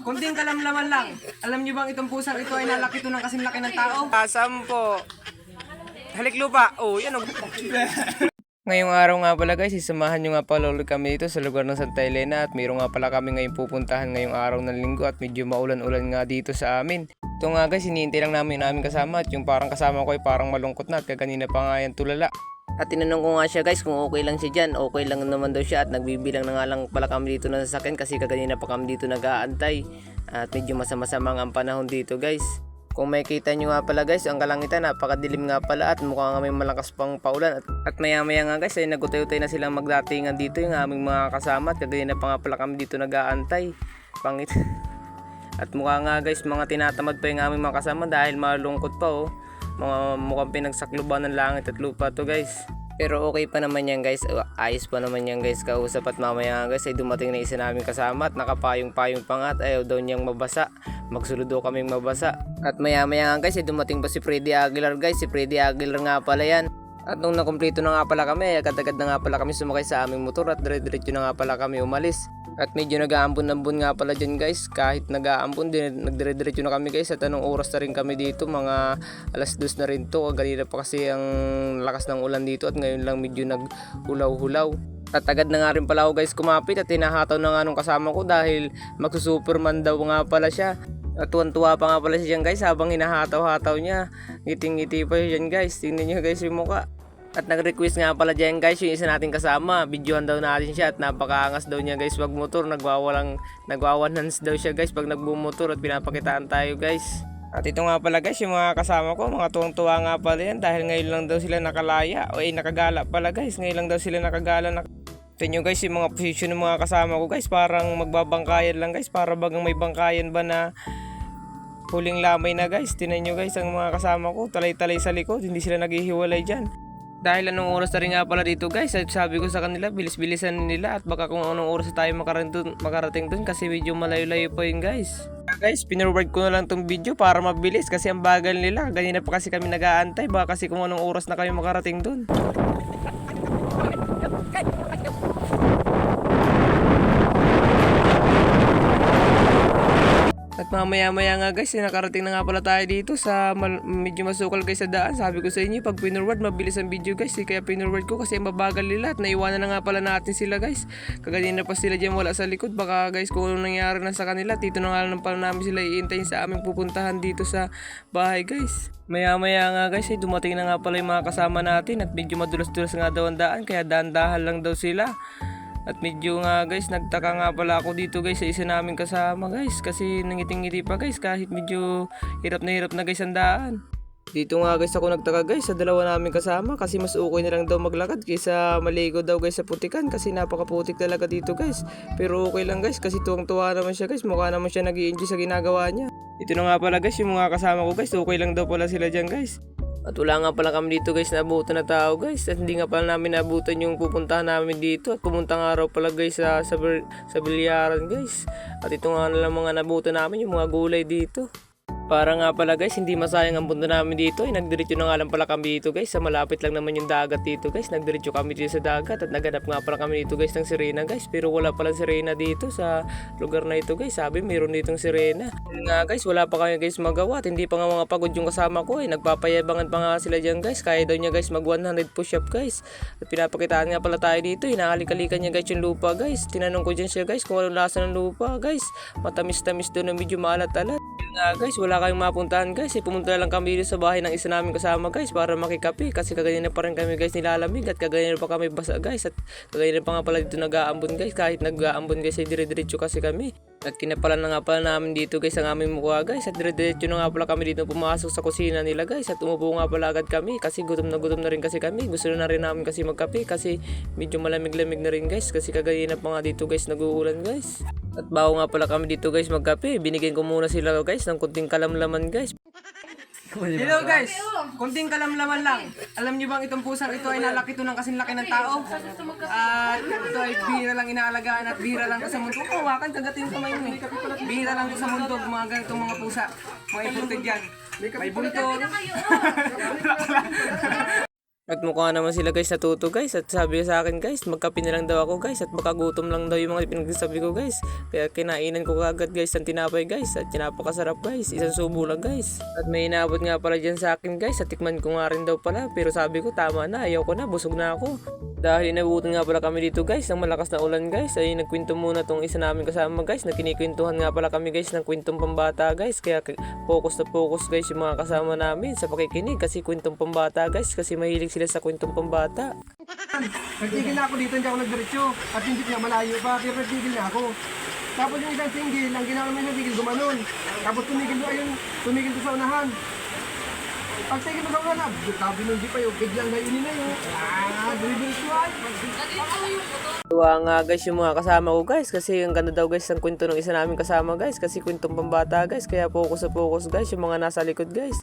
Konting kalamlaman lang. Alam niyo bang itong pusang ito ay nalaki to ng kasing laki ng tao? Sampo. Halik lupa. Oh, yan. Ngayong araw nga pala guys, isamahan nyo nga pala ulit kami dito sa lugar ng Santa Elena at mayroon nga pala kami ngayong pupuntahan ngayong araw ng linggo at medyo maulan-ulan nga dito sa amin. Ito nga guys, hinihintay lang namin kasama at yung parang kasama ko ay parang malungkot na at kaganina pa nga yan tulala. At tinanong ko nga siya guys kung okay lang siya dyan, okay lang naman daw siya at nagbibilang na nga lang pala kami dito na sasakyan kasi kaganina pa kami dito nag-aantay. At medyo masama-sama ang panahon dito guys. Kung makikita nyo nga pala guys, ang kalangitan napakadilim nga pala at mukha nga may malakas pang paulan. At maya-maya nga guys ay nagutay-utay na silang magdatingan dito yung aming mga kasama at kaganina pa nga pala kami dito nag-aantay. Pangit. At mukha nga guys mga tinatamad pa yung aming mga kasama dahil malungkot pa oh. Mga mukhang pinagsakluban ng langit at lupa to guys. Pero okay pa naman yan guys, ayos pa naman yan guys kausap at mamaya nga guys ay dumating na isa namin kasama at nakapayong-payong pa nga at ayaw daw niyang mabasa. Magsulod daw kaming mabasa. At maya nga guys ay dumating pa si Freddy Aguilar guys, si Freddy Aguilar nga pala yan. At nung nakumpleto na nga pala kami, agad-agad na nga pala kami sumakay sa aming motor at dire-diretso na nga pala kami umalis. At medyo nag-aambon-ambon nga pala dyan guys, kahit nag-aambon din, nagdire-diretso na kami guys at anong oras na rin kami dito, mga alas 2 na rin to, kanina pa kasi ang lakas ng ulan dito at ngayon lang medyo nag-hulaw-hulaw. At agad na nga rin pala ako guys kumapit at tinahataw na nga nung kasama ko dahil magsusuperman daw nga pala siya. At tuwan-tuwa pa nga pala siya dyan guys habang hinahataw-hataw niya, ngiting-ngiti pa siya dyan guys, tingnan nyo guys yung mukha. At nag-request nga pala dyan guys yung isa nating kasama, videohan daw natin siya at napakaangas daw niya guys wag motor, nagwawanans daw siya guys pag nagbumotor at pinapakitaan tayo guys. At ito nga pala guys yung mga kasama ko, mga tuwang-tuwa nga pala yan dahil ngayon lang daw sila nakalaya o nakagala pala guys, ngayon lang daw sila nakagala. Ito nyo guys yung mga posisyon ng mga kasama ko guys, parang magbabangkayan lang guys, para bagang may bangkayan ba na huling lamay na guys. Tinan nyo guys ang mga kasama ko, talay-talay sa likod, hindi sila naghihiwalay dyan. Dahil anong oras na rin nga pala dito guys, at sabi ko sa kanila bilis-bilisan nila at baka kung anong oras tayo makarating dun kasi medyo malayo-layo pa yun guys. Guys, pinurward ko na lang tong video para mabilis kasi ang bagal nila, ganyan na pa kasi kami nag-aantay, baka kasi kung anong oras na kayo makarating dun. At mamaya-maya nga guys, nakarating na nga pala tayo dito sa medyo masukal guys sa daan. Sabi ko sa inyo, pag pinurward, mabilis ang video guys. Kaya pinurward ko kasi mabagal nila at naiwanan na nga pala natin sila guys. Kaganina pa sila dyan wala sa likod. Baka guys kung anong nangyari na sa kanila, dito na nga lang pala namin sila iintayin sa aming pupuntahan dito sa bahay guys. Maya-maya nga guys, dumating na nga pala yung mga kasama natin at medyo madulas-dulas nga daw ang daan. Kaya dahan-dahan lang daw sila. At medyo nga guys, nagtaka nga pala ako dito guys sa isa namin kasama guys. Kasi nangiting-ngiti pa guys kahit medyo hirap na guys ang daan. Dito nga guys ako nagtaka guys sa dalawa namin kasama kasi mas okay na lang daw maglakad kaysa maligo daw guys sa putikan kasi napakaputik talaga dito guys. Pero okay lang guys kasi tuwang-tuwa naman siya guys, mukha naman siya nag-i-enjoy sa ginagawa niya. Ito na nga pala guys yung mga kasama ko guys, okay lang daw pala sila dyan guys. At wala nga pala kami dito guys naabutan na tao guys at hindi nga pala namin naabutan yung pupuntahan namin dito at pumunta nga raw pala guys sa bilyaran guys. At ito nga na lang mga naabutan namin yung mga gulay dito. Para nga pala guys, hindi masayang ang punta namin dito. Nagdiretso na nga lang pala kami dito guys. Sa malapit lang naman yung dagat dito guys. Nagdiretso kami dito sa dagat at naganap nga pala kami dito guys ng sirena guys. Pero wala pala sirena dito sa lugar na ito guys. Sabi mayroon ditong sirena. Nga guys, wala pa kami guys magawa at hindi pa nga mga pagod yung kasama ko nagpapayabangan pa nga sila dyan guys. Kaya daw niya guys mag 100 push up guys. At pinapakitaan nga pala tayo dito. Hinahalik-halikan niya guys yung lupa guys. Tinanong ko dyan siya guys kung anong lasa ng lupa guys. Matamis-tamis doon na medyo maalat-alat. Nga guys, wala kayong mapuntahan guys. Pumunta lang kami dito sa bahay ng isa namin kasama guys para makikape kasi kaganyan pa rin kami guys nilalamig at kaganyan pa kami basa guys at kaganyan pa nga pala dito nag-aambon guys. Kahit nag-aambon guys ay dire-diretso kasi kami. At kinapalan na nga pala namin dito guys ang aming mukha guys at dire-diretso na nga pala kami dito pumasok sa kusina nila guys at umupo nga pala agad kami kasi gutom na rin kasi kami. Gusto na rin namin kasi magkape kasi medyo malamig-lamig na rin guys kasi kaganyan pa nga dito guys nag-uulan guys. At bago nga pala kami dito guys magkape, binigyan ko muna sila guys ng kunting kalamlaman guys. Hello guys, konting kalamlaman lang. Alam niyo bang itong pusang ito ay nalaki to ng kasing laki ng tao? At ito ay bihira lang inaalagaan at bihira lang sa mundo. Hawakan, kagatin sa kamay mo Bihira lang sa mundo mga ganitong mga pusa. Mga imported yan. May buntot. Nagmukha naman sila guys natuto guys at sabi sa akin guys magkape na lang daw ako guys at makagutom lang daw yung mga pinagsasabi ko guys. Kaya kinainan ko kagad guys ng tinapay guys at napakasarap guys. Isang subo lang guys. At may inaabot nga pala dyan sa akin guys at tikman ko nga rin daw pala. Pero sabi ko tama na, ayaw ko na, busog na ako. Dahil inabutan nga pala kami dito guys ng malakas na ulan guys ay nagkwento muna tong isa namin kasama guys na kinikwentuhan nga pala kami guys ng kwentong pambata guys. Kaya focus na focus guys yung mga kasama namin sa pakikinig kasi kwentong pambata guys kasi mahilig sila sa kwentong pambata. Nagtigil na ako dito, hindi ako nagdiretso. At hindi nga malayo pa, pero nagtigil na ako. Tapos yung isang single, ang ginawa namin nagtigil gumanon. Tapos tumigil doon sa unahan. Pag tigil doon sa unahan, sabi nung di pa yung biglang nainin na yun. Dribble swipe. Tuwa nga guys yung mga kasama ko guys kasi ang ganda daw guys ng kwento ng isa namin kasama guys kasi kwentong pambata guys kaya focus na focus guys yung mga nasa likod guys.